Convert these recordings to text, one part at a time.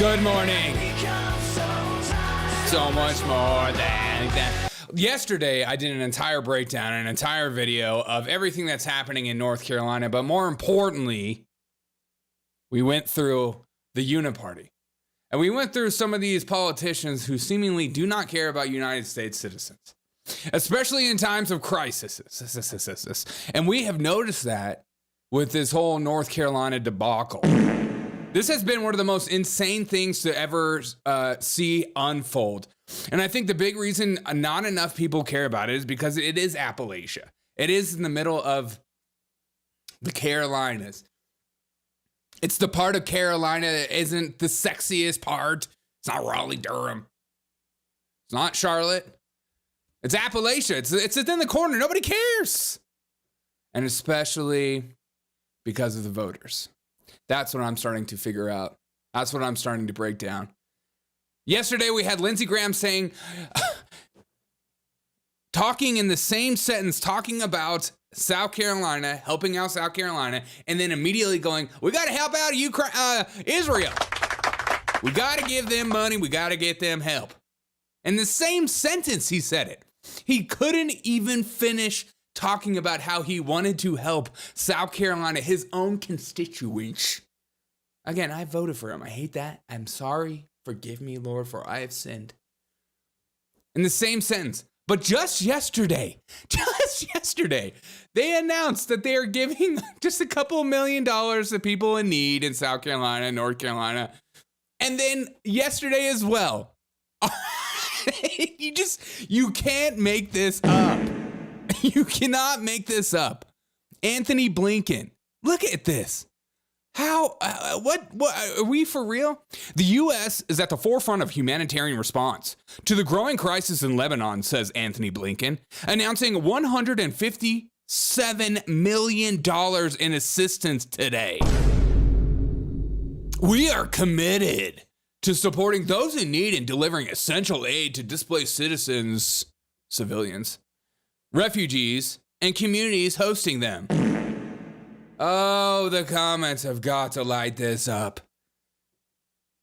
Good morning. So much more than that. Yesterday, I did an entire breakdown, an entire video of everything that's happening in North Carolina. But more importantly, we went through the Uniparty. And we went through some of these politicians who seemingly do not care about United States citizens, especially in times of crisis. And we have noticed that with this whole North Carolina debacle. This has been one of the most insane things to ever see unfold. And I think the big reason not enough people care about it is because it is Appalachia. It is in the middle of the Carolinas. It's the part of Carolina that isn't the sexiest part. It's not Raleigh-Durham. It's not Charlotte. It's Appalachia. It's in the corner. Nobody cares. And especially because of the voters. That's what I'm starting to figure out. That's what I'm starting to break down. Yesterday, we had Lindsey Graham saying, talking in the same sentence, talking about South Carolina, helping out South Carolina, and then immediately going, we got to help out Israel. We got to give them money. We got to get them help. In the same sentence, he said it. He couldn't even finish talking about how he wanted to help South Carolina, his own constituents. Again, I voted for him. I hate that. I'm sorry. Forgive me, Lord, for I have sinned. In the same sentence. But just yesterday, they announced that they are giving just a couple $1 million to people in need in South Carolina, North Carolina. And then yesterday as well. You can't make this up. You cannot make this up. Anthony Blinken. Look at this. How, what, are we for real? The U.S. is at the forefront of humanitarian response to the growing crisis in Lebanon, says Anthony Blinken, announcing $157 million in assistance today. We are committed to supporting those in need and delivering essential aid to displaced citizens, civilians, refugees, and communities hosting them. Oh, the comments have got to light this up.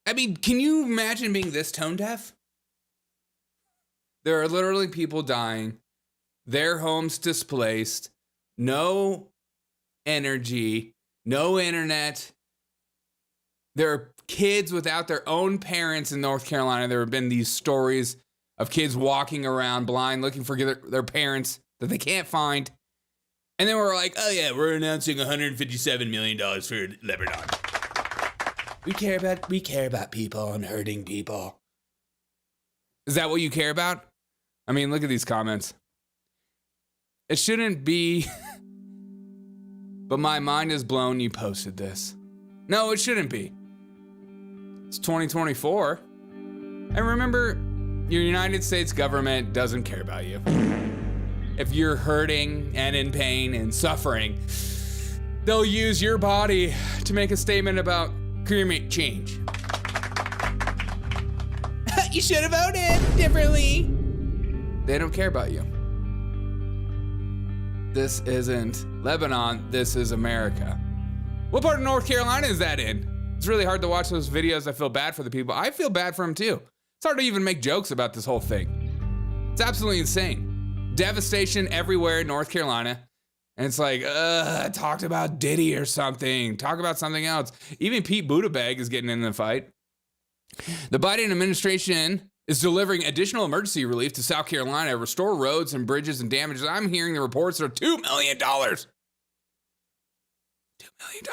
I mean, can you imagine being this tone deaf? There are literally people dying, their homes displaced, no energy, no internet. There are kids without their own parents in North Carolina. There have been these stories of kids walking around blind, looking for their parents that they can't find. And then we're like, oh yeah, we're announcing $157 million for Lebanon. We care about people and hurting people. Is that what you care about? I mean, look at these comments. It shouldn't be, but my mind is blown you posted this. No, it shouldn't be. It's 2024. And remember, your United States government doesn't care about you. If you're hurting and in pain and suffering, they'll use your body to make a statement about climate change. You should have voted differently. They don't care about you. This isn't Lebanon, this is America. What part of North Carolina is that in? It's really hard to watch those videos. I feel bad for the people. I feel bad for them too. It's hard to even make jokes about this whole thing. It's absolutely insane. Devastation everywhere in North Carolina. And it's like, talked about Diddy or something. Talk about something else. Even Pete Buttigieg is getting in the fight. The Biden administration is delivering additional emergency relief to South Carolina, restore roads and bridges and damages. I'm hearing the reports are $2 million. $2 million.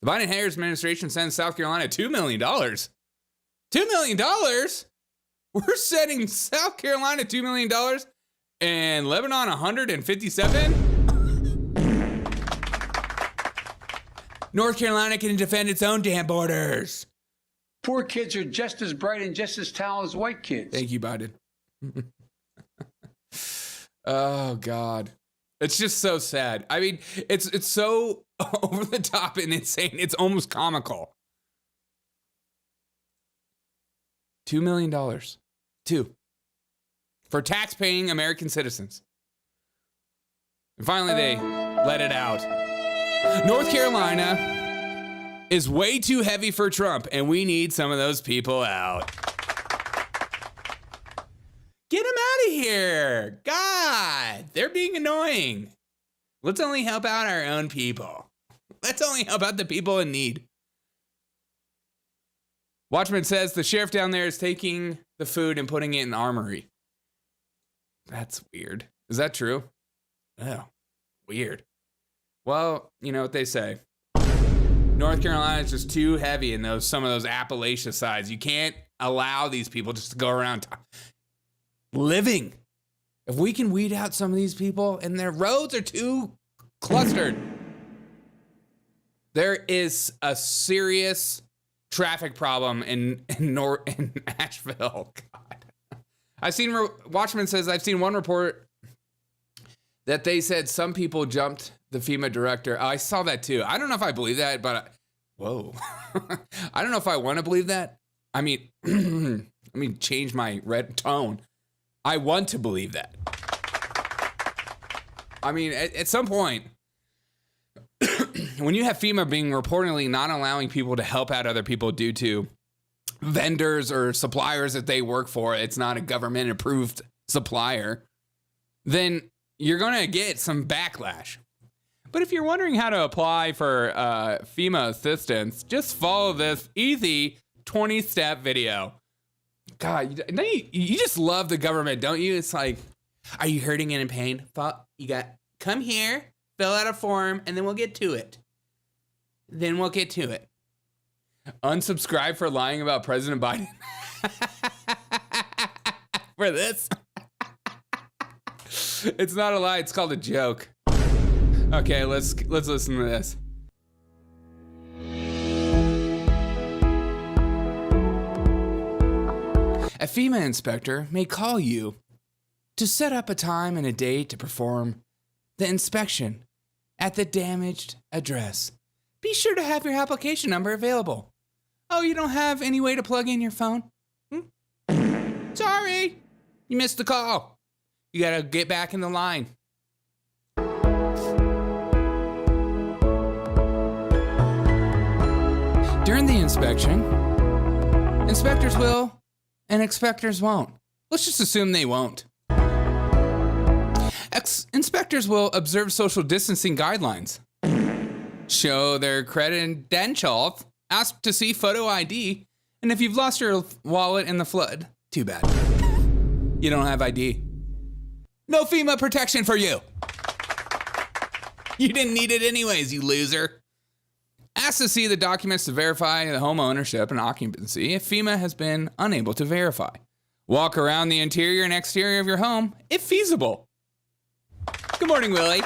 The Biden-Harris administration sends South Carolina $2 million. $2 million? We're sending South Carolina $2 million? And Lebanon, 157? North Carolina can defend its own damn borders. Poor kids are just as bright and just as talented as white kids. Thank you, Biden. Oh, God. It's just so sad. I mean, it's so over the top and insane. It's almost comical. $2 million. Two. For tax-paying American citizens. And finally, they let it out. North Carolina is way too heavy for Trump, and we need some of those people out. Get them out of here. God, they're being annoying. Let's only help out our own people. Let's only help out the people in need. Watchman says the sheriff down there is taking the food and putting it in the armory. That's weird. Is that true? Oh, weird. Well, you know what they say. North Carolina is just too heavy in some of those Appalachia sides. You can't allow these people just to go around living. If we can weed out some of these people and their roads are too clustered, there is a serious traffic problem in Asheville. God. Watchman says, I've seen one report that they said some people jumped the FEMA director. I saw that too. I don't know if I believe that, but whoa. I don't know if I want to believe that. I mean, let me change my red tone. I want to believe that. I mean, at some point, when you have FEMA being reportedly not allowing people to help out other people due to vendors or suppliers that they work for, it's not a government approved supplier, then you're going to get some backlash. But if you're wondering how to apply for FEMA assistance, just follow this easy 20-step video. God, you just love the government, don't you? It's like, are you hurting and in pain? You got, come here, fill out a form, and then we'll get to it. Unsubscribe for lying about President Biden. For this. It's not a lie, it's called a joke. Okay, let's listen to this. A FEMA inspector may call you to set up a time and a date to perform the inspection at the damaged address. Be sure to have your application number available. Oh, you don't have any way to plug in your phone? Sorry, you missed the call. You gotta get back in the line. During the inspection, inspectors will and inspectors won't. Let's just assume they won't. Inspectors will observe social distancing guidelines, show their credentials, ask to see photo ID, and if you've lost your wallet in the flood, too bad. You don't have ID. No FEMA protection for you. You didn't need it anyways, you loser. Ask to see the documents to verify the home ownership and occupancy if FEMA has been unable to verify. Walk around the interior and exterior of your home if feasible. Good morning, Willie.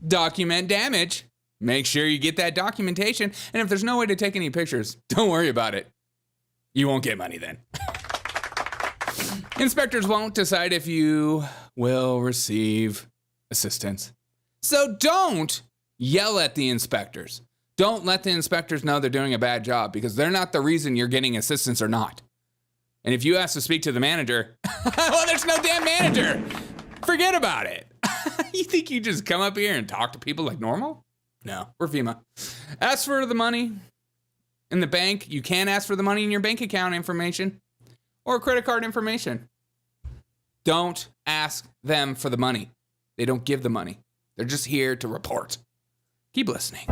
Document damage. Make sure you get that documentation. And if there's no way to take any pictures, don't worry about it. You won't get money then. Inspectors won't decide if you will receive assistance. So don't yell at the inspectors. Don't let the inspectors know they're doing a bad job because they're not the reason you're getting assistance or not. And if you ask to speak to the manager, well, there's no damn manager. Forget about it. You think you just come up here and talk to people like normal? No, we're FEMA. Ask for the money in the bank. You can ask for the money in your bank account information or credit card information. Don't ask them for the money. They don't give the money. They're just here to report. Keep listening.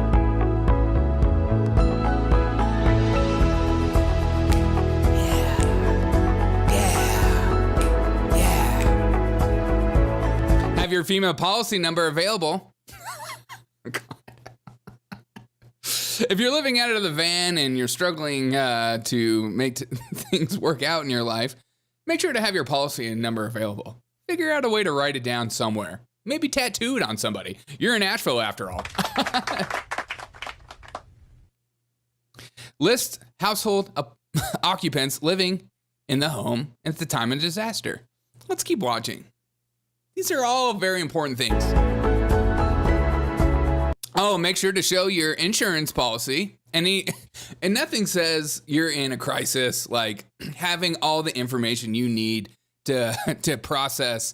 Have your FEMA policy number available. If you're living out of the van and you're struggling to make things work out in your life, make sure to have your policy number available. Figure out a way to write it down somewhere. Maybe tattoo it on somebody. You're in Asheville after all. List household occupants living in the home at the time of disaster. Let's keep watching. These are all very important things. Oh, make sure to show your insurance policy. And nothing says you're in a crisis like having all the information you need to process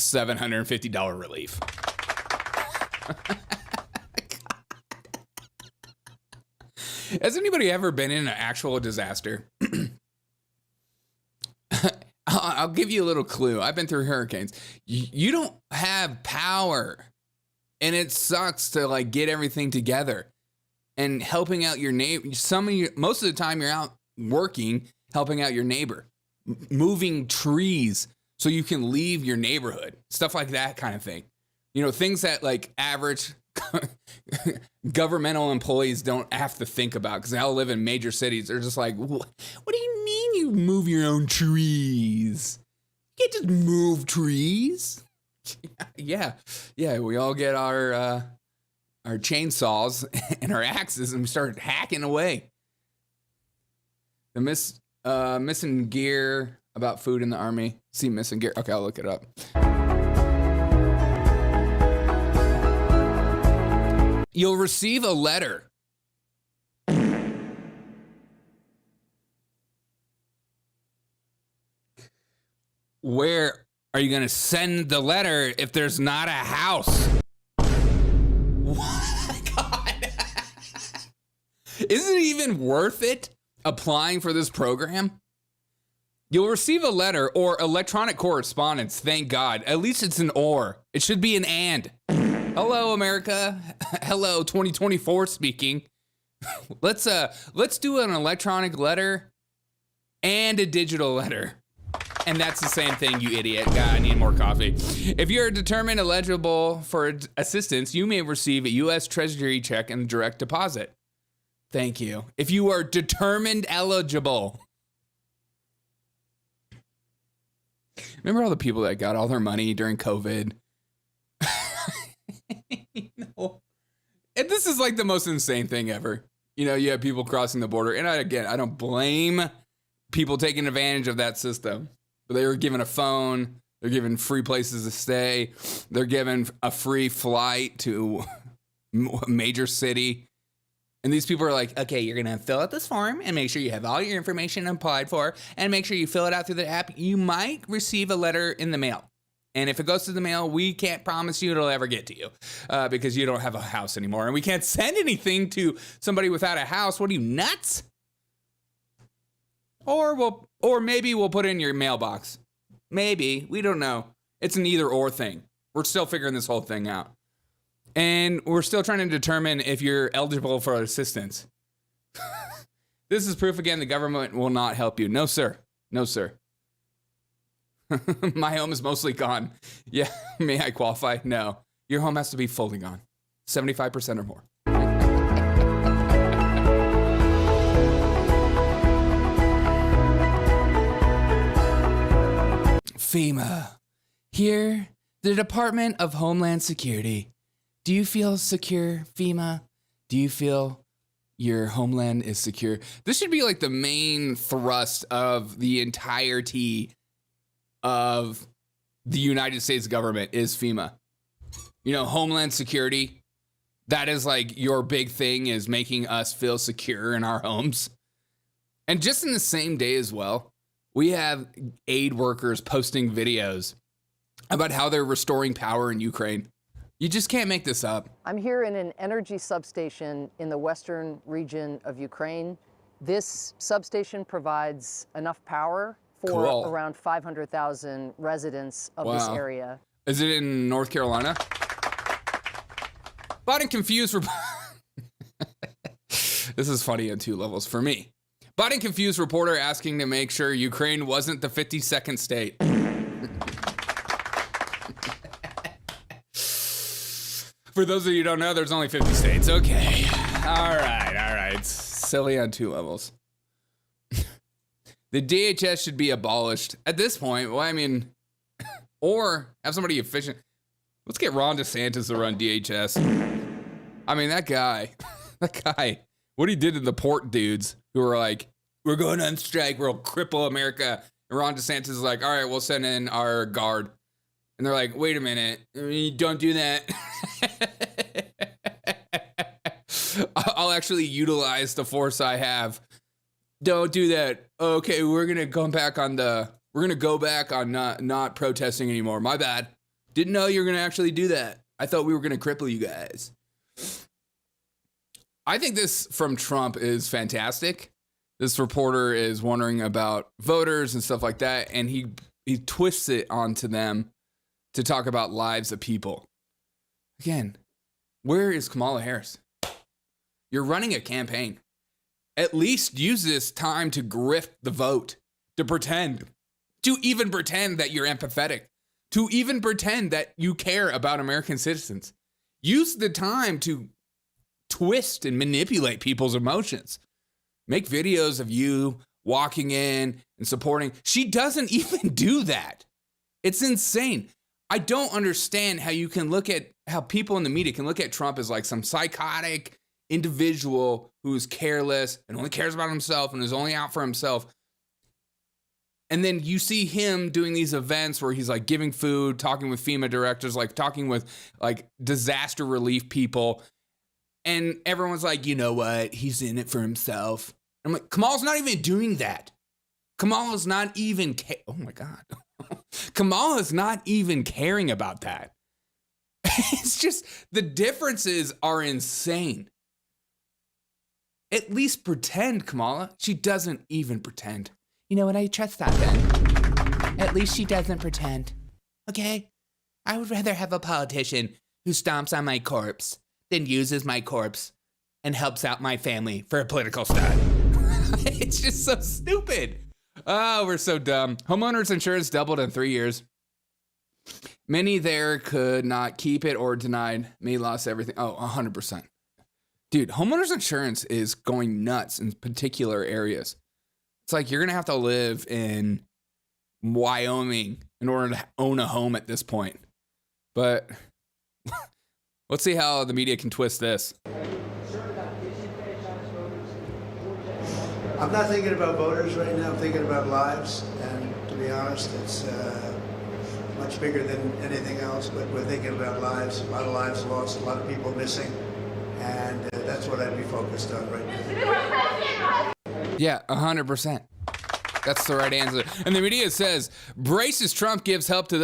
$750 relief. Has anybody ever been in an actual disaster? I'll give you a little clue. I've been through hurricanes. You don't have power, and it sucks to like get everything together and helping out your neighbor. Most of the time you're out working, helping out your neighbor, moving trees so you can leave your neighborhood, stuff like that kind of thing. You know, things that like average governmental employees don't have to think about because they all live in major cities. They're just like, what do you mean you move your own trees? You can't just move trees. Yeah. We all get our chainsaws and our axes and we start hacking away. The missing gear about food in the army. See missing gear. Okay, I'll look it up. You'll receive a letter. Where are you going to send the letter if there's not a house? What? God. Is it even worth it applying for this program? You'll receive a letter or electronic correspondence. Thank God. At least it's an or. It should be an and. Hello, America. Hello, 2024 speaking. Let's do an electronic letter and a digital letter. And that's the same thing, you idiot. God, I need more coffee. If you're determined eligible for assistance, you may receive a U.S. Treasury check and direct deposit. Thank you. If you are determined eligible. Remember all the people that got all their money during COVID? No. And this is like the most insane thing ever. You know, you have people crossing the border. And I don't blame people taking advantage of that system. But they were given a phone. They're given free places to stay. They're given a free flight to a major city. And these people are like, okay, you're going to fill out this form and make sure you have all your information applied for and make sure you fill it out through the app. You might receive a letter in the mail. And if it goes to the mail, we can't promise you it'll ever get to you because you don't have a house anymore. And we can't send anything to somebody without a house. What are you, nuts? Or maybe we'll put it in your mailbox. Maybe. We don't know. It's an either or thing. We're still figuring this whole thing out. And we're still trying to determine if you're eligible for assistance. This is proof again the government will not help you. No, sir. No, sir. My home is mostly gone. Yeah, may I qualify? No. Your home has to be fully gone. 75% or more. FEMA. Here, the Department of Homeland Security. Do you feel secure, FEMA? Do you feel your homeland is secure? This should be like the main thrust of the entirety of the United States government is FEMA. You know, Homeland Security, that is like your big thing, is making us feel secure in our homes. And just in the same day as well, we have aid workers posting videos about how they're restoring power in Ukraine. You just can't make this up. I'm here in an energy substation in the western region of Ukraine. This substation provides enough power for around 500,000 residents of this area. Is it in North Carolina? Bought and confused. This is funny on two levels for me. Bought and confused reporter asking to make sure Ukraine wasn't the 52nd state. For those of you who don't know, there's only 50 states. Okay. All right. It's silly on two levels. The DHS should be abolished at this point. Well, I mean, or have somebody efficient. Let's get Ron DeSantis to run DHS. I mean, that guy, what he did to the port dudes who were like, we're going on strike, we'll cripple America. And Ron DeSantis is like, all right, we'll send in our guard. And they're like, wait a minute, don't do that. I'll actually utilize the force I have. Don't do that. Okay, we're gonna go back on not protesting anymore. My bad. Didn't know you were gonna actually do that. I thought we were gonna cripple you guys. I think this from Trump is fantastic. This reporter is wondering about voters and stuff like that, and he twists it onto them to talk about lives of people. Again, where is Kamala Harris? You're running a campaign. At least use this time to grift the vote, to even pretend that you're empathetic, to even pretend that you care about American citizens. Use the time to twist and manipulate people's emotions. Make videos of you walking in and supporting. She doesn't even do that. It's insane. I don't understand how people in the media can look at Trump as like some psychotic individual who's careless and only cares about himself and is only out for himself. And then you see him doing these events where he's like giving food, talking with FEMA directors, like talking with like disaster relief people. And everyone's like, you know what? He's in it for himself. I'm like, Kamala's not even doing that. Kamala's not even, oh my God. Kamala's not even caring about that. It's just, the differences are insane. At least pretend, Kamala. She doesn't even pretend. You know what? I trust that then. At least she doesn't pretend. Okay? I would rather have a politician who stomps on my corpse than uses my corpse and helps out my family for a political stunt. It's just so stupid. Oh, we're so dumb. Homeowners insurance doubled in 3 years. Many there could not keep it or denied. May lost everything. Oh, 100%. Dude, homeowners insurance is going nuts in particular areas. It's like you're going to have to live in Wyoming in order to own a home at this point. But let's see how the media can twist this. I'm not thinking about voters right now. I'm thinking about lives. And to be honest, it's much bigger than anything else. But we're thinking about lives, a lot of lives lost, a lot of people missing. And that's what I'd be focused on right now. Yeah, 100%. That's the right answer. And the media says, braces Trump gives help to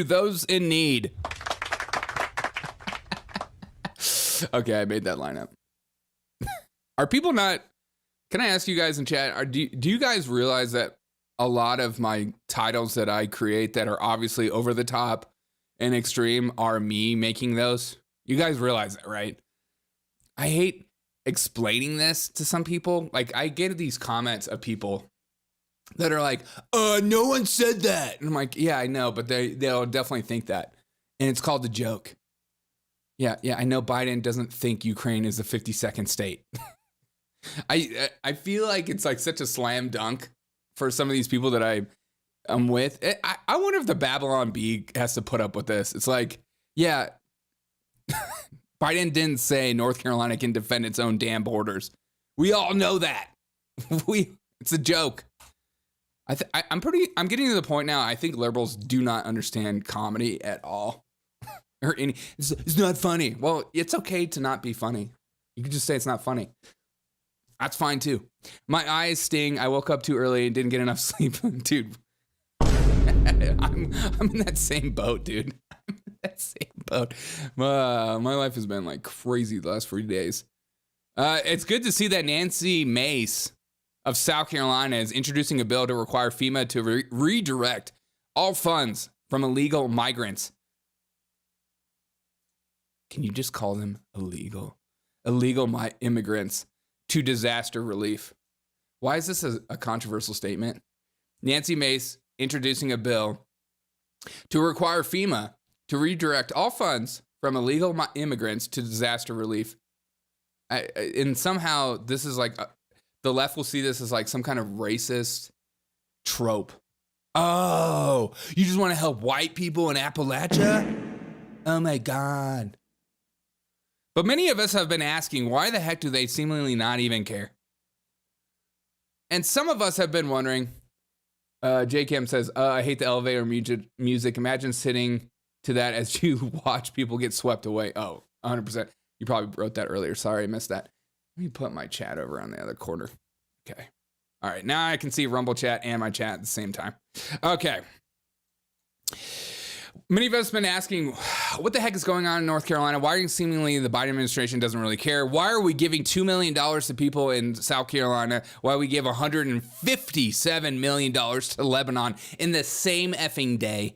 those in need. Okay, I made that line up. Are people not, can I ask you guys in chat, do you guys realize that a lot of my titles that I create that are obviously over the top and extreme are me making those? You guys realize that, right? I hate explaining this to some people. Like, I get these comments of people that are like, no one said that. And I'm like, yeah, I know, but they'll definitely think that. And it's called the joke. Yeah, I know Biden doesn't think Ukraine is a 52nd state. I feel like it's like such a slam dunk for some of these people that I'm with. I wonder if the Babylon Bee has to put up with this. It's like, yeah, Biden didn't say North Carolina can defend its own damn borders. We all know that. It's a joke. I'm getting to the point now. I think liberals do not understand comedy at all. It's not funny. Well, it's okay to not be funny. You can just say it's not funny. That's fine too. My eyes sting. I woke up too early and didn't get enough sleep. Dude, I'm in that same boat, dude. I'm in that same boat. My life has been like crazy the last 3 days. It's good to see that Nancy Mace of South Carolina is introducing a bill to require FEMA to redirect all funds from illegal migrants. Can you just call them illegal? Immigrants to disaster relief. Why is this a controversial statement? Nancy Mace introducing a bill to require FEMA to redirect all funds from illegal immigrants to disaster relief. And somehow this is like, the left will see this as like some kind of racist trope. Oh, you just want to help white people in Appalachia? Oh my God. But many of us have been asking, why the heck do they seemingly not even care? And some of us have been wondering, J-Cam says, I hate the elevator music. Imagine sitting to that as you watch people get swept away. Oh, 100%. You probably wrote that earlier. Sorry, I missed that. Let me put my chat over on the other corner. Okay. All right. Now I can see Rumble chat and my chat at the same time. Okay. Many of us have been asking, what the heck is going on in North Carolina? Why seemingly the Biden administration doesn't really care? Why are we giving $2 million to people in South Carolina while we give $157 million to Lebanon in the same effing day?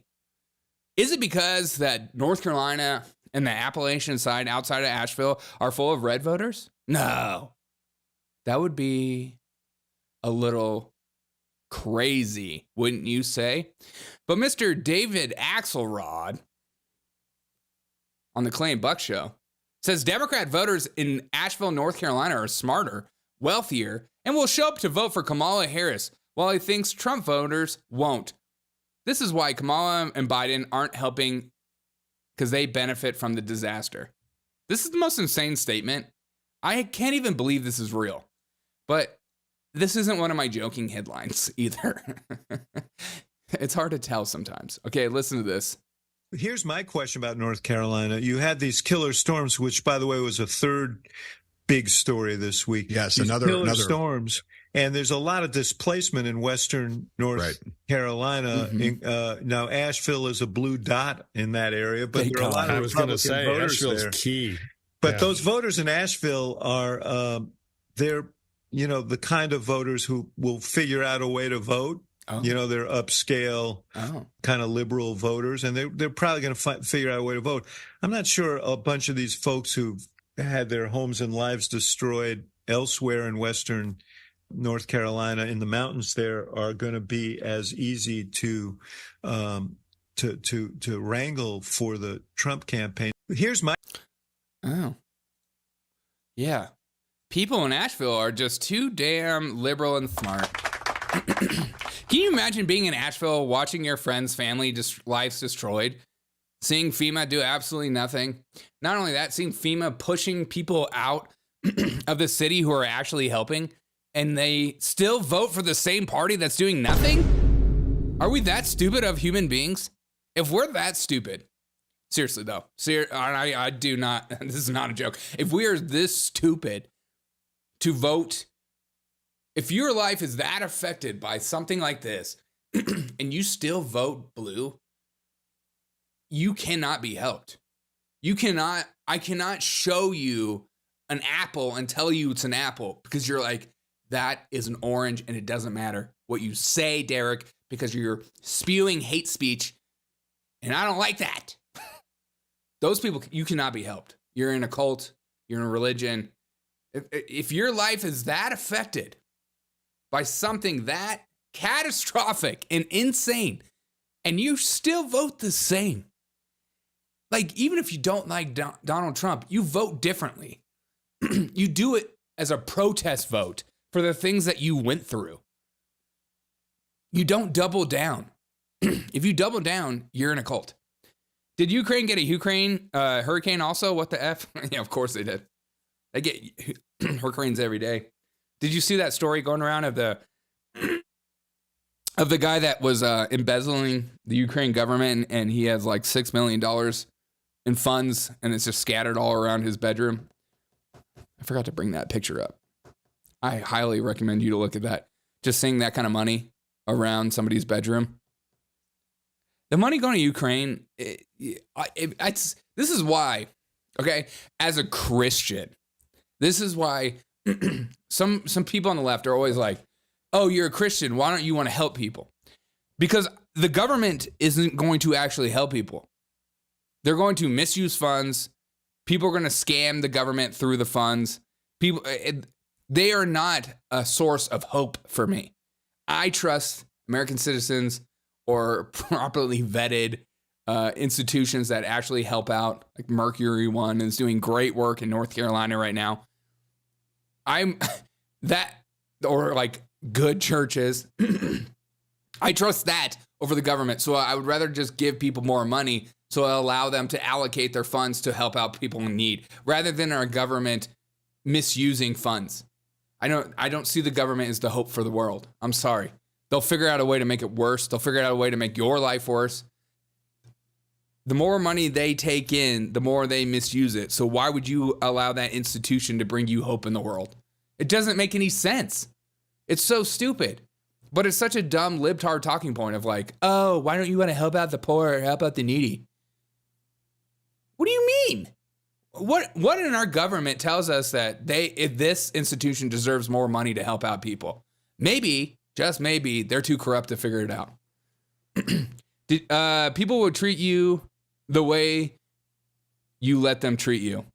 Is it because that North Carolina and the Appalachian side outside of Asheville are full of red voters? No. That would be a little crazy, wouldn't you say? But Mr. David Axelrod on the Clay and Buck show says Democrat voters in Asheville, North Carolina are smarter, wealthier, and will show up to vote for Kamala Harris, while he thinks Trump voters won't. This is why Kamala and Biden aren't helping, because they benefit from the disaster. This is the most insane statement. I can't even believe this is real. But this isn't one of my joking headlines either. It's hard to tell sometimes. Okay, listen to this. Here's my question about North Carolina. You had these killer storms, which, by the way, was a third big story this week. Yes, these another storms. And there's a lot of displacement in western North Carolina. Mm-hmm. Now, Asheville is a blue dot in that area, but there are a lot of Republican voters there. Key. But those voters in Asheville are they're the kind of voters who will figure out a way to vote. Oh. They're upscale, kind of liberal voters, and they're probably going to figure out a way to vote. I'm not sure a bunch of these folks who've had their homes and lives destroyed elsewhere in western North Carolina in the mountains there are going to be as easy to wrangle for the Trump campaign. Here's my people in Asheville are just too damn liberal and smart. Can you imagine being in Asheville, watching your friends' family lives destroyed, seeing FEMA do absolutely nothing? Not only that, seeing FEMA pushing people out of the city who are actually helping, and they still vote for the same party that's doing nothing? Are we that stupid of human beings? If we're that stupid, seriously though, I do not, this is not a joke. If we are this stupid to vote, if your life is that affected by something like this and you still vote blue, you cannot be helped. I cannot show you an apple and tell you it's an apple because you're like, that is an orange and it doesn't matter what you say, Derek, because you're spewing hate speech and I don't like that. Those people, you cannot be helped. You're in a cult, you're in a religion. If your life is that affected by something that catastrophic and insane, and you still vote the same, like even if you don't like Donald Trump, you vote differently. You do it as a protest vote for the things that you went through. You don't double down. If you double down, you're in a cult. Did Ukraine get a hurricane also? What the F? Yeah, of course they did. They get hurricanes every day. Did you see that story going around of the guy that was embezzling the Ukraine government and he has like $6 million in funds and it's just scattered all around his bedroom? I forgot to bring that picture up. I highly recommend you to look at that. Just seeing that kind of money around somebody's bedroom. The money going to Ukraine, this is why, okay, as a Christian, this is why some people on the left are always like, oh, you're a Christian, why don't you want to help people? Because the government isn't going to actually help people. They're going to misuse funds. People are going to scam the government through the funds. They are not a source of hope for me. I trust American citizens or properly vetted institutions that actually help out, like Mercury One is doing great work in North Carolina right now. Or like good churches. I trust that over the government. So I would rather just give people more money so I'll allow them to allocate their funds to help out people in need rather than our government misusing funds. I don't see the government as the hope for the world. I'm sorry. They'll figure out a way to make it worse. They'll figure out a way to make your life worse. The more money they take in, the more they misuse it. So why would you allow that institution to bring you hope in the world? It doesn't make any sense. It's so stupid. But it's such a dumb libtard talking point of like, oh, why don't you want to help out the poor or help out the needy? What do you mean? What in our government tells us that if this institution deserves more money to help out people? Maybe, just maybe, they're too corrupt to figure it out. People will treat you the way you let them treat you.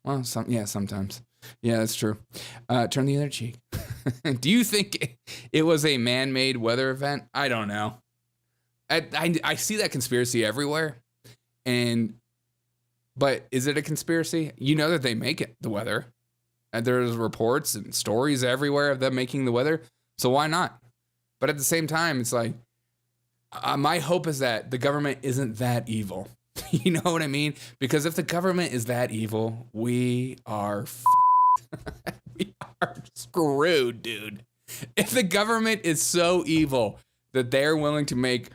Well, sometimes. Yeah, that's true. Turn the other cheek. Do you think it was a man-made weather event? I don't know. I see that conspiracy everywhere. But is it a conspiracy? You know that they make it, the weather. And there's reports and stories everywhere of them making the weather. So why not? But at the same time, it's like, my hope is that the government isn't that evil. You know what I mean? Because if the government is that evil, we are we are screwed, dude. If the government is so evil that they're willing to make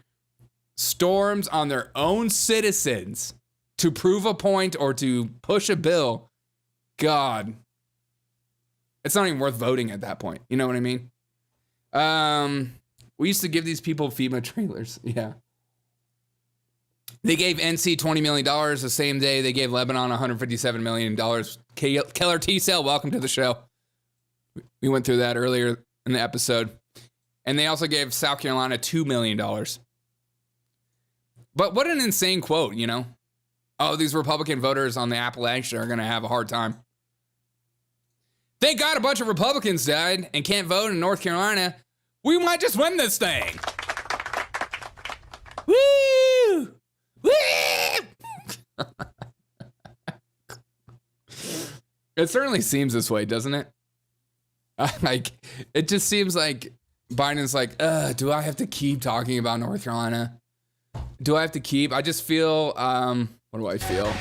storms on their own citizens to prove a point or to push a bill, God, it's not even worth voting at that point. You know what I mean? We used to give these people FEMA trailers. Yeah. They gave NC $20 million the same day they gave Lebanon $157 million. Keller T-Cell, welcome to the show. We went through that earlier in the episode. And they also gave South Carolina $2 million. But what an insane quote, you know? Oh, these Republican voters on the Appalachian are going to have a hard time. Thank God a bunch of Republicans died and can't vote in North Carolina. We might just win this thing. Woo! Woo! It certainly seems this way, doesn't it? It just seems like Biden's like, do I have to keep talking about North Carolina? Do I have to keep? I just feel, what do I feel?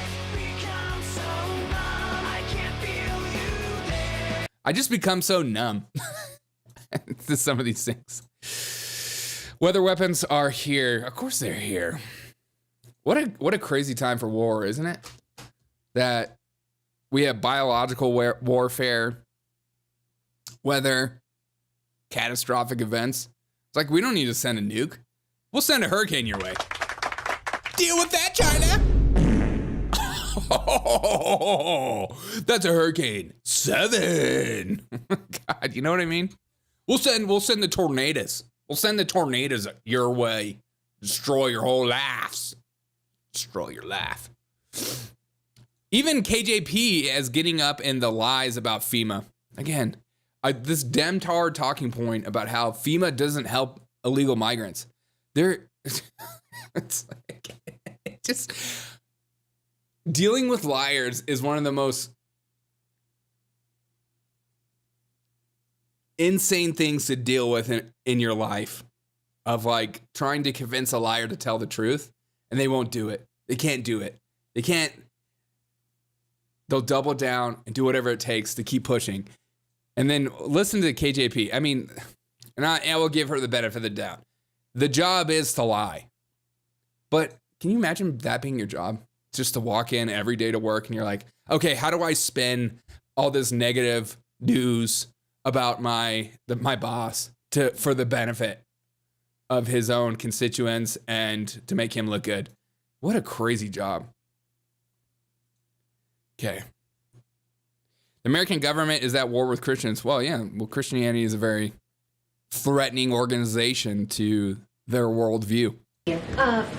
I just become so numb to some of these things. Weather weapons are here. Of course they're here. What a crazy time for war, isn't it? That we have biological warfare, weather, catastrophic events. It's like, we don't need to send a nuke. We'll send a hurricane your way. Deal with that, China. Oh, that's a hurricane 7. God, you know what I mean? We'll send the tornadoes. We'll send the tornadoes your way. Destroy your whole lives. Destroy your life. Even KJP is getting up in the lies about FEMA. Again, this demtard talking point about how FEMA doesn't help illegal migrants. It's like, just dealing with liars is one of the most insane things to deal with in your life, of like trying to convince a liar to tell the truth, and they won't do it. They can't do it. They can't. They'll double down and do whatever it takes to keep pushing. And then listen to KJP. I mean, and I will give her the benefit of the doubt. The job is to lie. But can you imagine that being your job? Just to walk in every day to work and you're like, okay, how do I spin all this negative news about my boss for the benefit of his own constituents and to make him look good? What a crazy job. Okay. The American government is at war with Christians. Well, yeah. Well, Christianity is a very threatening organization to their worldview.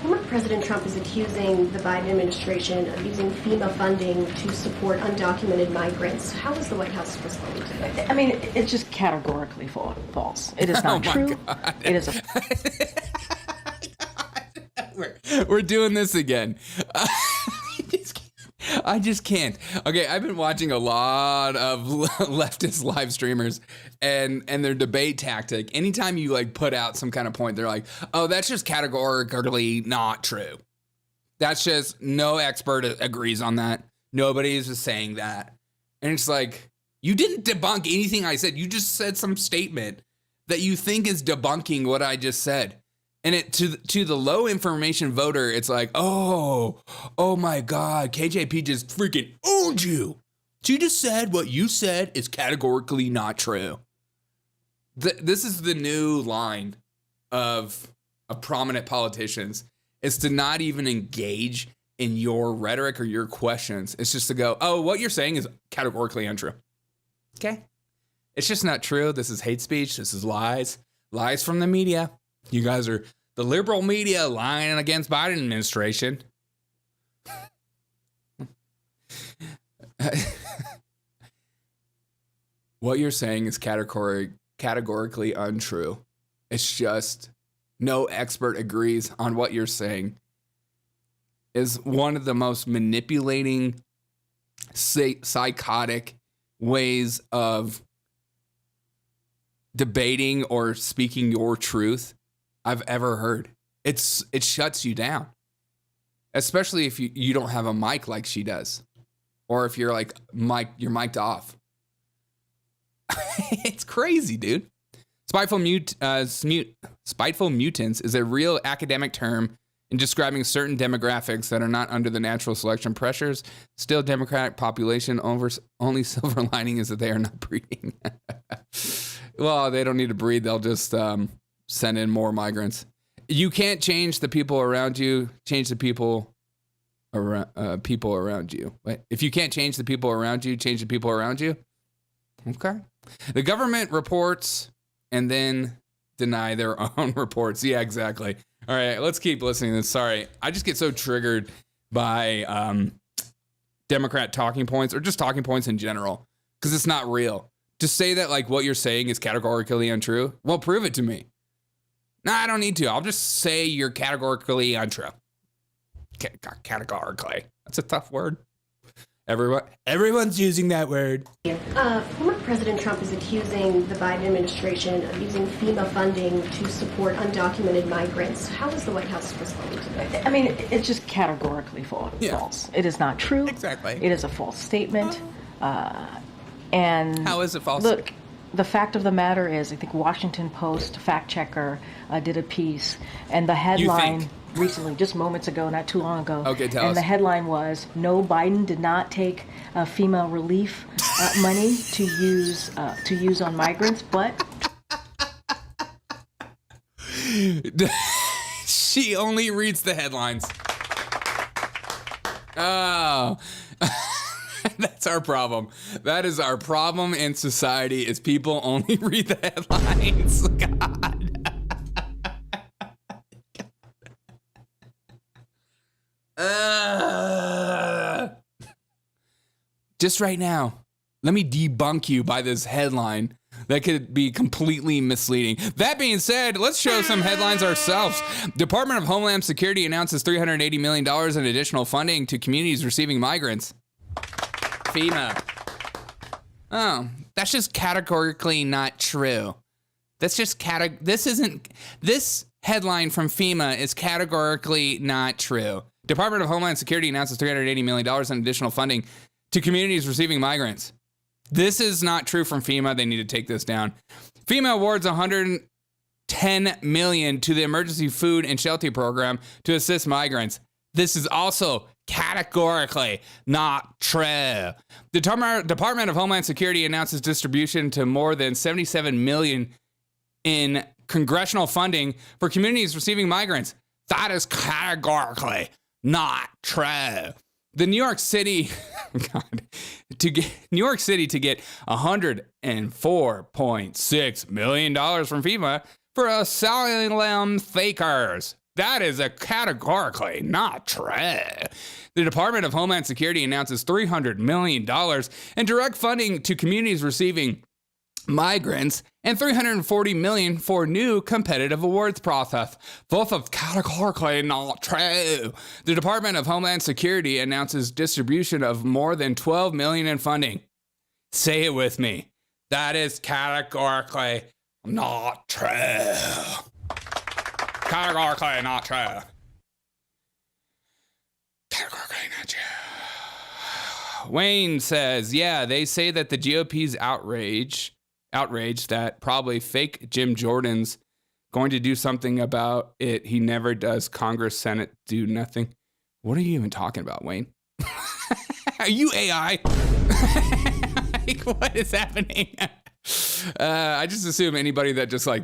Former President Trump is accusing the Biden administration of using FEMA funding to support undocumented migrants. How is the White House responding to that? I mean, it's just categorically false. It is not true. God. It is We're doing this again. I just can't. Okay, I've been watching a lot of leftist live streamers and their debate tactic. Anytime you like put out some kind of point, they're like, oh, that's just categorically not true. That's just, no expert agrees on that. Nobody's just saying that. And it's like, you didn't debunk anything I said. You just said some statement that you think is debunking what I just said. And it to the low information voter, it's like, oh my God, KJP just freaking owned you. She just said what you said is categorically not true. This is the new line of prominent politicians, is to not even engage in your rhetoric or your questions. It's just to go, oh, what you're saying is categorically untrue. Okay. It's just not true. This is hate speech. This is lies. Lies from the media. You guys are the liberal media lying against Biden administration. What you're saying is categorically untrue. It's just no expert agrees on what you're saying. Is one of the most manipulating, psychotic ways of debating or speaking your truth I've ever heard. It shuts you down, especially if you don't have a mic like she does, or if you're like you're mic'd off. It's crazy, dude. Spiteful mutants is a real academic term in describing certain demographics that are not under the natural selection pressures. Still, Democratic population only silver lining is that they are not breeding. Well, they don't need to breed. They'll just send in more migrants. You can't change the people around you. Change the people around you. Wait, if you can't change the people around you, change the people around you. Okay. The government reports and then deny their own reports. Yeah, exactly. All right, let's keep listening to this. Sorry, I just get so triggered by Democrat talking points or just talking points in general because it's not real. To say that like what you're saying is categorically untrue, well, prove it to me. No, I don't need to. I'll just say you're categorically untrue. Categorically. That's a tough word. Everyone's using that word. Former President Trump is accusing the Biden administration of using FEMA funding to support undocumented migrants. How is the White House responding to that? I mean, it's just categorically false. It is not true. Exactly. It is a false statement. And how is it false? Look, the fact of the matter is, I think Washington Post fact checker did a piece, and the headline recently, just moments ago, not too long ago. Okay, tell us. The headline was, "No, Biden did not take FEMA relief money to use on migrants, but." She only reads the headlines. Oh. That's our problem. That is our problem in society is people only read the headlines. God. Just right now, let me debunk you by this headline that could be completely misleading. That being said, let's show some headlines ourselves. Department of Homeland Security announces $380 million in additional funding to communities receiving migrants. FEMA. Oh, that's just categorically not true. That's just this headline from FEMA is categorically not true. Department of Homeland Security announces $380 million in additional funding to communities receiving migrants. This is not true from FEMA. They need to take this down. FEMA awards $110 million to the Emergency Food and Shelter Program to assist migrants. This is also categorically not true. The Department of Homeland Security announces distribution to more than $77 million in congressional funding for communities receiving migrants. That is categorically not true. The New York City, to get $104.6 million from FEMA for asylum fakers. That is categorically not true. The Department of Homeland Security announces $300 million in direct funding to communities receiving migrants and $340 million for new competitive awards process. Both of categorically not true. The Department of Homeland Security announces distribution of more than $12 million in funding. Say it with me. That is categorically not true. Categorically not true. Categorically not true. Wayne says, yeah, they say that the GOP's outrage that probably fake Jim Jordan's going to do something about it. He never does. Congress, Senate do nothing. What are you even talking about, Wayne? Are you AI? Like, what is happening? I just assume anybody that just like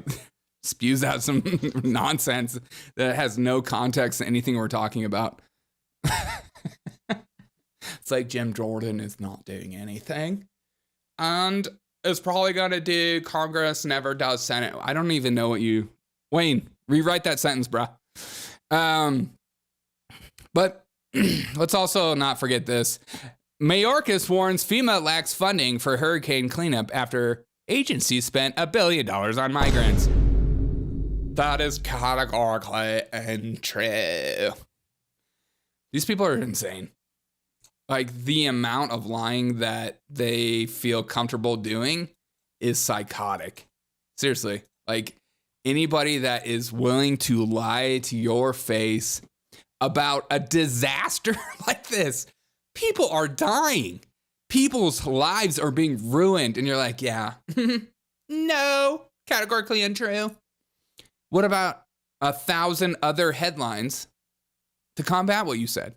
spews out some nonsense that has no context to anything we're talking about. It's like Jim Jordan is not doing anything. And is probably going to do Congress never does Senate. I don't even know what you... Wayne, rewrite that sentence, bruh. But let's also not forget this. Mayorkas warns FEMA lacks funding for hurricane cleanup after agency spent $1 billion on migrants. That is categorically untrue. These people are insane. Like, the amount of lying that they feel comfortable doing is psychotic. Seriously. Like, anybody that is willing to lie to your face about a disaster like this, people are dying. People's lives are being ruined. And you're like, yeah, no, categorically untrue. What about 1,000 other headlines to combat what you said?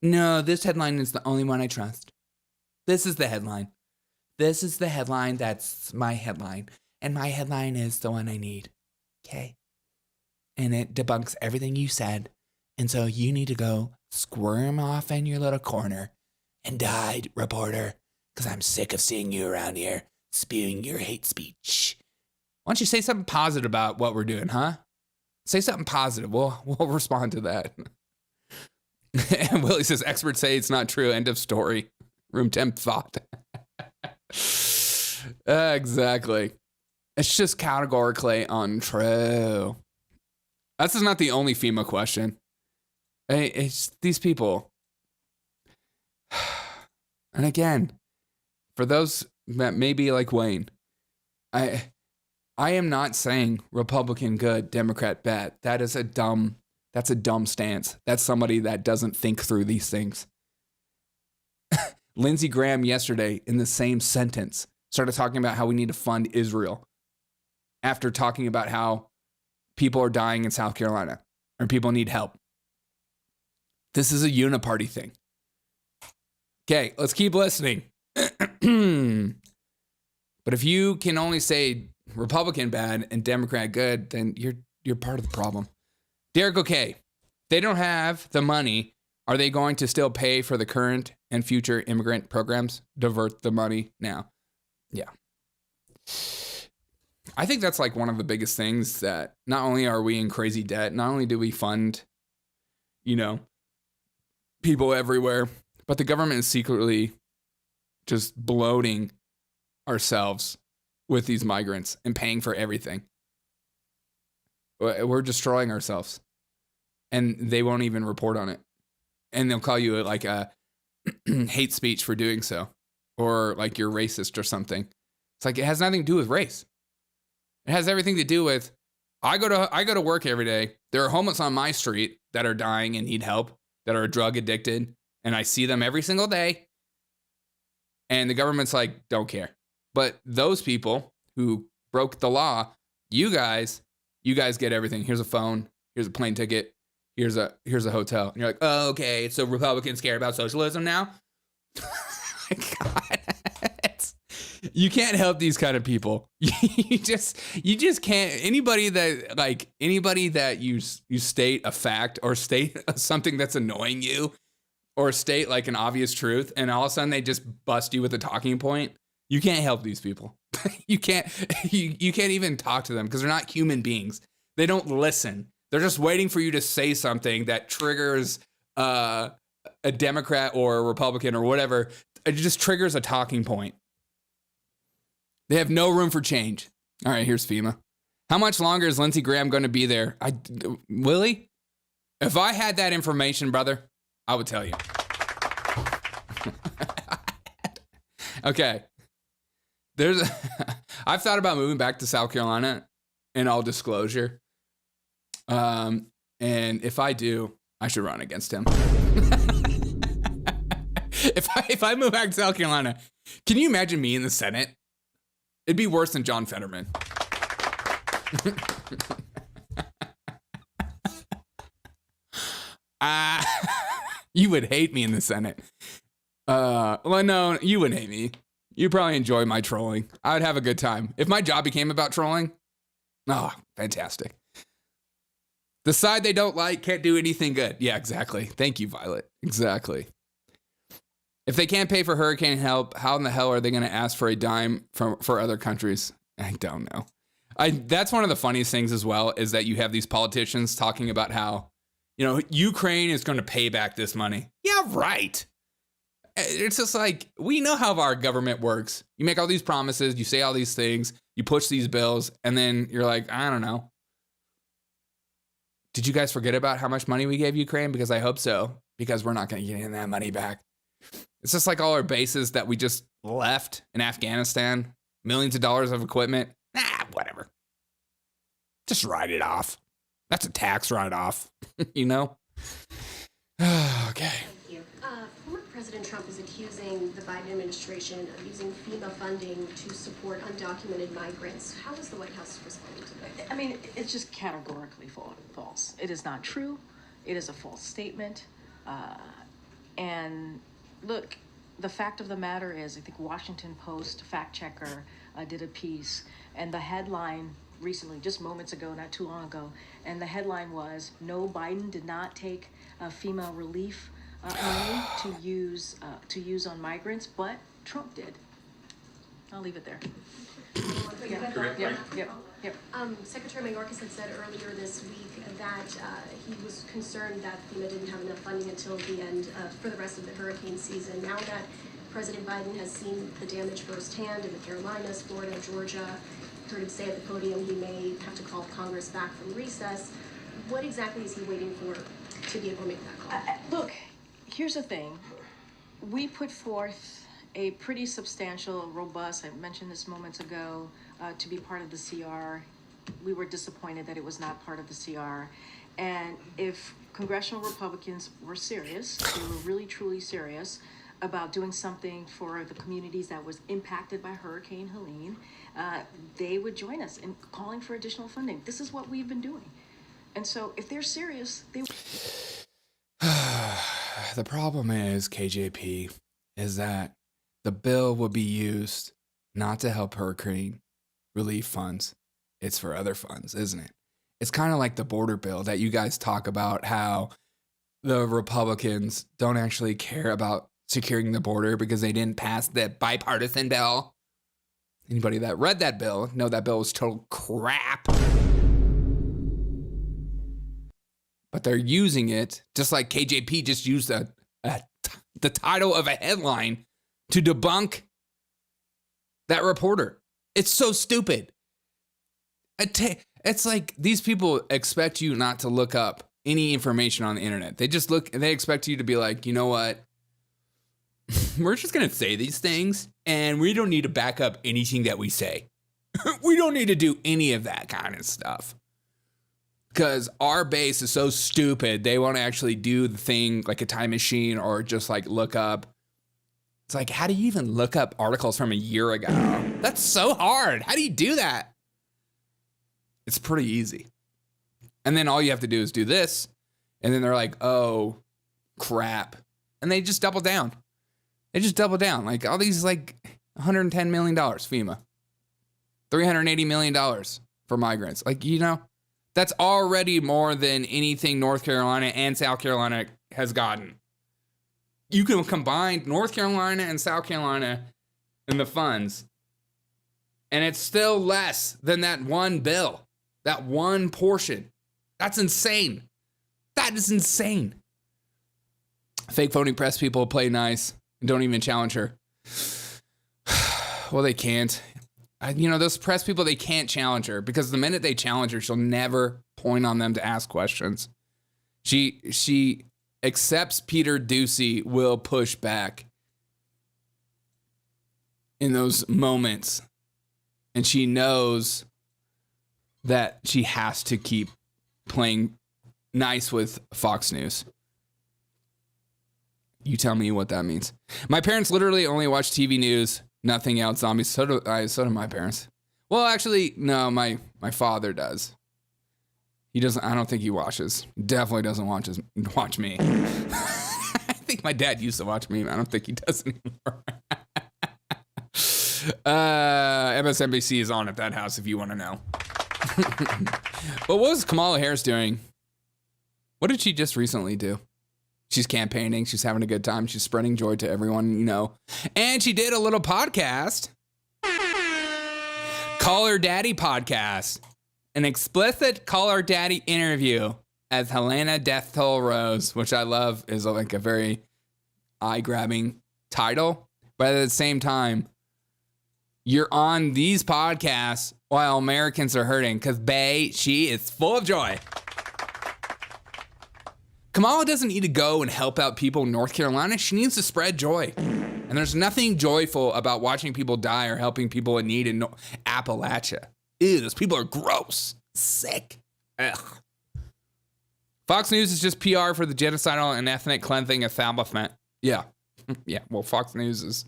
No, this headline is the only one I trust. This is the headline. This is the headline that's my headline. And my headline is the one I need. Okay? And it debunks everything you said. And so you need to go squirm off in your little corner and die, reporter, because I'm sick of seeing you around here spewing your hate speech. Why don't you say something positive about what we're doing, huh? Say something positive. We'll respond to that. And Willie says, experts say it's not true. End of story. Room temp thought. Exactly. It's just categorically untrue. This is not the only FEMA question. It's these people. And again, for those that may be like Wayne, I am not saying Republican good, Democrat bad. That's a dumb stance. That's somebody that doesn't think through these things. Lindsey Graham yesterday, in the same sentence, started talking about how we need to fund Israel after talking about how people are dying in South Carolina or people need help. This is a uniparty thing. Okay, let's keep listening. But if you can only say Republican bad and Democrat good, then you're part of the problem. Derek, okay, they don't have the money. Are they going to still pay for the current and future immigrant programs? Divert the money now. Yeah. I think that's like one of the biggest things, that not only are we in crazy debt, not only do we fund, people everywhere, but the government is secretly just bloating ourselves with these migrants and paying for everything. We're destroying ourselves, and they won't even report on it. And they'll call you like a hate speech for doing so, or like you're racist or something. It's like, it has nothing to do with race. It has everything to do with, I go to work every day. There are homeless on my street that are dying and need help, that are drug addicted, and I see them every single day. And the government's like, don't care. But those people who broke the law, you guys get everything. Here's a phone. Here's a plane ticket. Here's a hotel. And you're like, oh, okay, so Republicans care about socialism now? My God. You can't help these kind of people. You just can't. Anybody that you state a fact or state something that's annoying you, or state like an obvious truth, and all of a sudden they just bust you with a talking point. You can't help these people. You can't even talk to them because they're not human beings. They don't listen. They're just waiting for you to say something that triggers a Democrat or a Republican or whatever. It just triggers a talking point. They have no room for change. All right, here's FEMA. How much longer is Lindsey Graham going to be there? Willie, if I had that information, brother, I would tell you. Okay. I've thought about moving back to South Carolina, in all disclosure. And if I do, I should run against him. If I move back to South Carolina, can you imagine me in the Senate? It'd be worse than John Fetterman. You would hate me in the Senate. Well, no, you wouldn't hate me. You probably enjoy my trolling. I would have a good time. If my job became about trolling, oh, fantastic. The side they don't like can't do anything good. Yeah, exactly. Thank you, Violet. Exactly. If they can't pay for hurricane help, how in the hell are they going to ask for a dime for other countries? I don't know. That's one of the funniest things as well, is that you have these politicians talking about how, Ukraine is going to pay back this money. Yeah, right. It's just like, we know how our government works. You make all these promises, you say all these things, you push these bills, and then you're like, I don't know. Did you guys forget about how much money we gave Ukraine? Because I hope so, because we're not going to get any of that money back. It's just like all our bases that we just left in Afghanistan, millions of dollars of equipment. Whatever. Just write it off. That's a tax write-off, Okay. Thank you. Former President Trump is accusing the Biden administration of using FEMA funding to support undocumented migrants. How is the White House responding to that? I mean, it's just categorically false. It is not true. It is a false statement. And look, the fact of the matter is, I think Washington Post fact checker did a piece, and the headline recently, just moments ago, not too long ago, and the headline was, "No, Biden did not take FEMA relief money to use on migrants, but Trump did." I'll leave it there. Yep. Secretary Mayorkas had said earlier this week that he was concerned that FEMA didn't have enough funding until the end for the rest of the hurricane season. Now that President Biden has seen the damage firsthand in the Carolinas, Florida, Georgia, heard him say at the podium he may have to call Congress back from recess. What exactly is he waiting for to be able to make that call? Look, here's the thing. We put forth a pretty substantial, robust, I mentioned this moments ago, to be part of the CR. We were disappointed that it was not part of the CR. And if congressional Republicans were serious, they were really truly serious about doing something for the communities that was impacted by Hurricane Helene, they would join us in calling for additional funding. This is what we've been doing. And so if they're serious, they... The problem is, KJP, is that the bill will be used not to help hurricane relief funds. It's for other funds, isn't it? It's kind of like the border bill that you guys talk about, how the Republicans don't actually care about securing the border because they didn't pass that bipartisan bill. Anybody that read that bill know that bill was total crap. But they're using it, just like KJP just used the title of a headline to debunk that reporter. It's so stupid. It's like these people expect you not to look up any information on the internet. They expect you to be like, you know what? We're just going to say these things and we don't need to back up anything that we say. We don't need to do any of that kind of stuff. Because our base is so stupid, they won't actually do the thing like a time machine or just like look up. It's like, how do you even look up articles from a year ago? That's so hard. How do you do that? It's pretty easy. And then all you have to do is do this. And then they're like, oh, crap. And they just double down. Like all these like $110 million FEMA. $380 million for migrants. Like, that's already more than anything North Carolina and South Carolina has gotten. You can combine North Carolina and South Carolina in the funds, and it's still less than that one bill, that one portion. That's insane. That is insane. Fake voting press people play nice and don't even challenge her. Well, they can't. Those press people, they can't challenge her because the minute they challenge her, she'll never point on them to ask questions. She accepts Peter Doocy will push back in those moments. And she knows that she has to keep playing nice with Fox News. You tell me what that means. My parents literally only watch TV news. Nothing else, zombies. So do my parents. Well, actually, no, my father does. He doesn't. I don't think he watches. Definitely doesn't watch me. I think my dad used to watch me. I don't think he does anymore. MSNBC is on at that house if you want to know. But what was Kamala Harris doing? What did she just recently do? She's campaigning. She's having a good time. She's spreading joy to everyone, you know. And she did a little podcast. Call Her Daddy podcast. An explicit Call Her Daddy interview as Helena Death Toll Rose, which I love, is like a very eye-grabbing title. But at the same time, you're on these podcasts while Americans are hurting because, bae, she is full of joy. Kamala doesn't need to go and help out people in North Carolina. She needs to spread joy. And there's nothing joyful about watching people die or helping people in need in Appalachia. Ew, those people are gross. Sick. Ugh. Fox News is just PR for the genocidal and ethnic cleansing establishment. Yeah. Yeah, well, Fox News is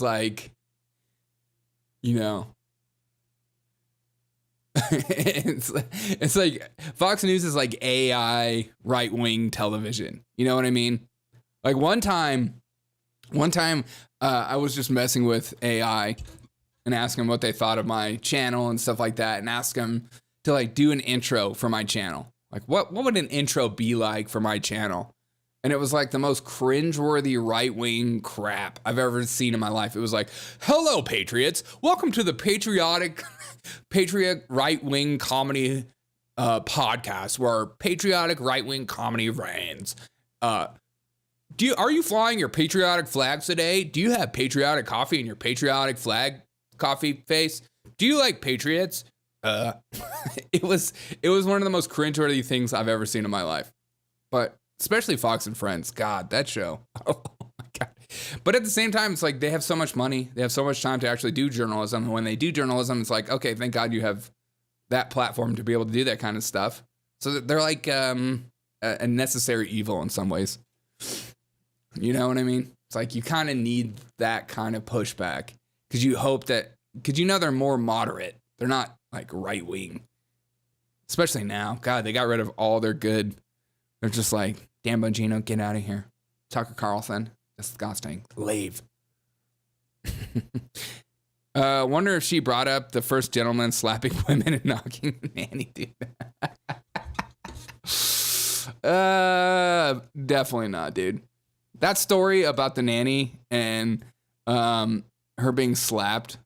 like, you know, it's like Fox News is like AI right-wing television. You know what I mean? Like one time, I was just messing with AI and asking them what they thought of my channel and stuff like that, and ask them to like do an intro for my channel. Like what would an intro be like for my channel? And it was like the most cringeworthy right-wing crap I've ever seen in my life. It was like, hello, Patriots. Welcome to the Patriot right-wing comedy podcast where patriotic right-wing comedy reigns. Are you flying your patriotic flags today? Do you have patriotic coffee in your patriotic flag coffee face? Do you like Patriots? It was one of the most cringeworthy things I've ever seen in my life. But especially Fox and Friends. God, that show. Oh my God. But at the same time, it's like they have so much money. They have so much time to actually do journalism. And when they do journalism, it's like, okay, thank God you have that platform to be able to do that kind of stuff. So they're like a necessary evil in some ways. You know what I mean? It's like you kind of need that kind of pushback because you hope that, because you know they're more moderate. They're not like right wing. Especially now. God, they got rid of all their good. They're just like, Dan Bongino, get out of here. Tucker Carlson, disgusting. Leave. Wonder if she brought up the first gentleman slapping women and knocking the nanny, dude. Definitely not, dude. That story about the nanny and her being slapped,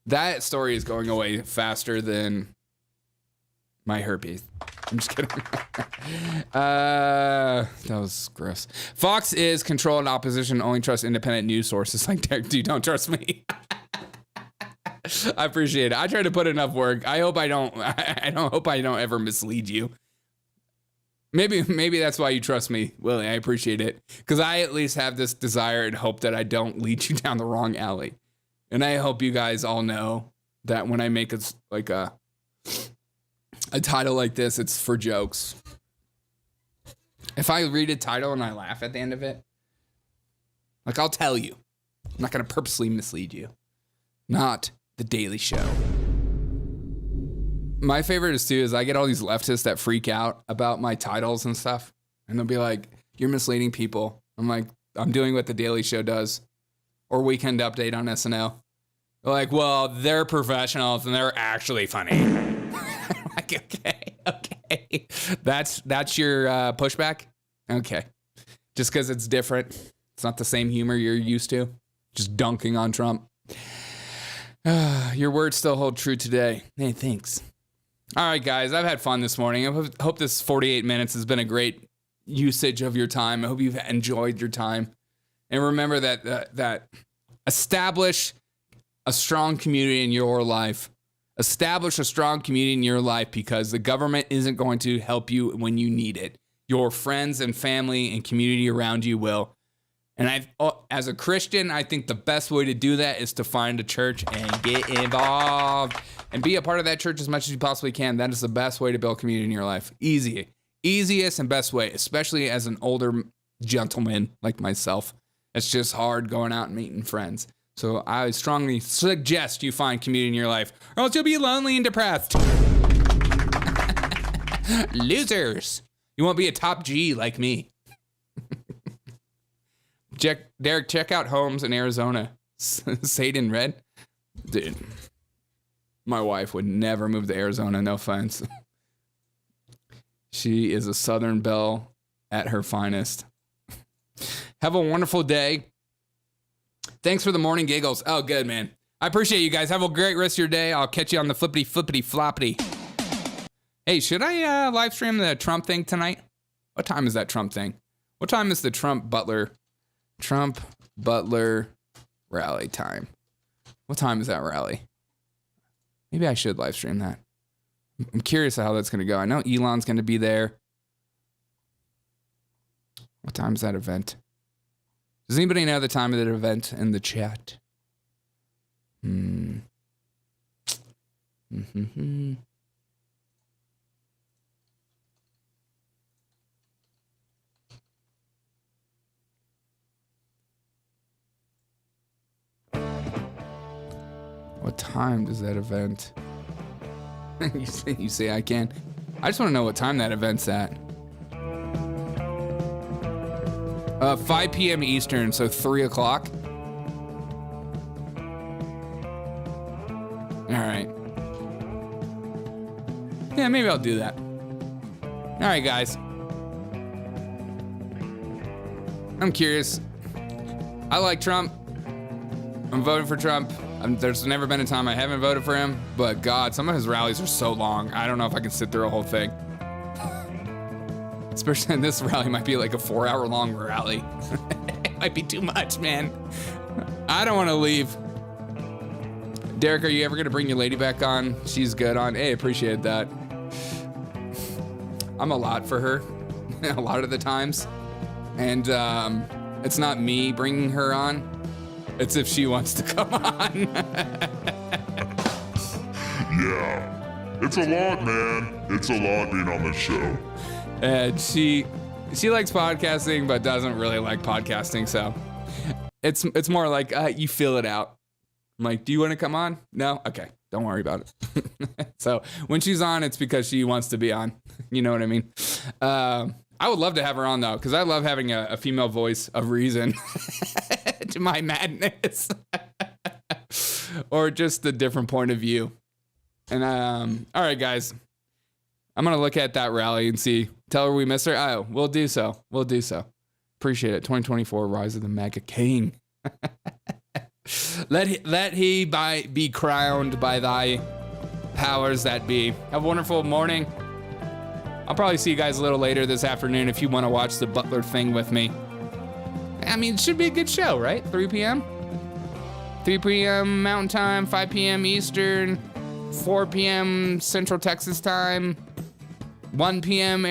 that story is going away faster than my herpes. I'm just kidding. That was gross. Fox is controlled opposition, only trust independent news sources like Derek D. Don't trust me. I appreciate it. I try to put enough work. I hope I don't ever mislead you. Maybe that's why you trust me, Willie. I appreciate it. Because I at least have this desire and hope that I don't lead you down the wrong alley. And I hope you guys all know that when I make a title like this, it's for jokes. If I read a title and I laugh at the end of it, like I'll tell you. I'm not going to purposely mislead you. Not The Daily Show. My favorite is I get all these leftists that freak out about my titles and stuff. And they'll be like, you're misleading people. I'm like, I'm doing what The Daily Show does. Or Weekend Update on SNL. They're like, well, they're professionals and they're actually funny. Like, okay. That's your pushback? Okay. Just because it's different. It's not the same humor you're used to. Just dunking on Trump. Your words still hold true today. Hey, thanks. All right, guys, I've had fun this morning. I hope this 48 minutes has been a great usage of your time. I hope you've enjoyed your time. And remember that establish a strong community in your life. Establish a strong community in your life because the government isn't going to help you when you need it. Your friends and family and community around you will. And as a Christian, I think the best way to do that is to find a church and get involved and be a part of that church as much as you possibly can. That is the best way to build community in your life. Easiest and best way, especially as an older gentleman like myself. It's just hard going out and meeting friends. So I strongly suggest you find community in your life, or else you'll be lonely and depressed. Losers. You won't be a top G like me. Derek, check out homes in Arizona. Satan Red. Dude, my wife would never move to Arizona, no offense. She is a Southern belle at her finest. Have a wonderful day. Thanks for the morning giggles. Oh, good, man. I appreciate you guys. Have a great rest of your day. I'll catch you on the flippity floppity. Hey, should I live stream the Trump thing tonight? What time is that Trump thing? What time is the Trump Butler rally time? What time is that rally? Maybe I should live stream that. I'm curious how that's going to go. I know Elon's going to be there. What time is that event? Does anybody know the time of that event in the chat? What time does that event? You say I can. I just want to know what time that event's at. 5 p.m. Eastern, so 3 o'clock. All right. Yeah, maybe I'll do that. All right, guys. I'm curious. I like Trump. I'm voting for Trump. There's never been a time I haven't voted for him, but God, some of his rallies are so long. I don't know if I can sit through a whole thing. Especially this rally might be like a 4-hour long rally. It might be too much, man. I don't want to leave. Derek, are you ever going to bring your lady back on? She's good on. Hey, appreciate that. I'm a lot for her a lot of the times. And it's not me bringing her on. It's if she wants to come on. Yeah, it's a lot, man. It's a lot being on this show. And she likes podcasting, but doesn't really like podcasting. So it's more like you feel it out. I'm like, do you want to come on? No? Okay. Don't worry about it. So when she's on, it's because she wants to be on. You know what I mean? I would love to have her on, though, because I love having a female voice of reason to my madness. Or just a different point of view. And all right, guys. I'm going to look at that rally and see. Tell her we miss her. Oh, we'll do so. We'll do so. Appreciate it. 2024 Rise of the MAGA King. Let he be crowned by thy powers that be. Have a wonderful morning. I'll probably see you guys a little later this afternoon if you want to watch the Butler thing with me. I mean, it should be a good show, right? 3 p.m.? 3 p.m. Mountain Time, 5 p.m. Eastern, 4 p.m. Central Texas Time, 1 p.m.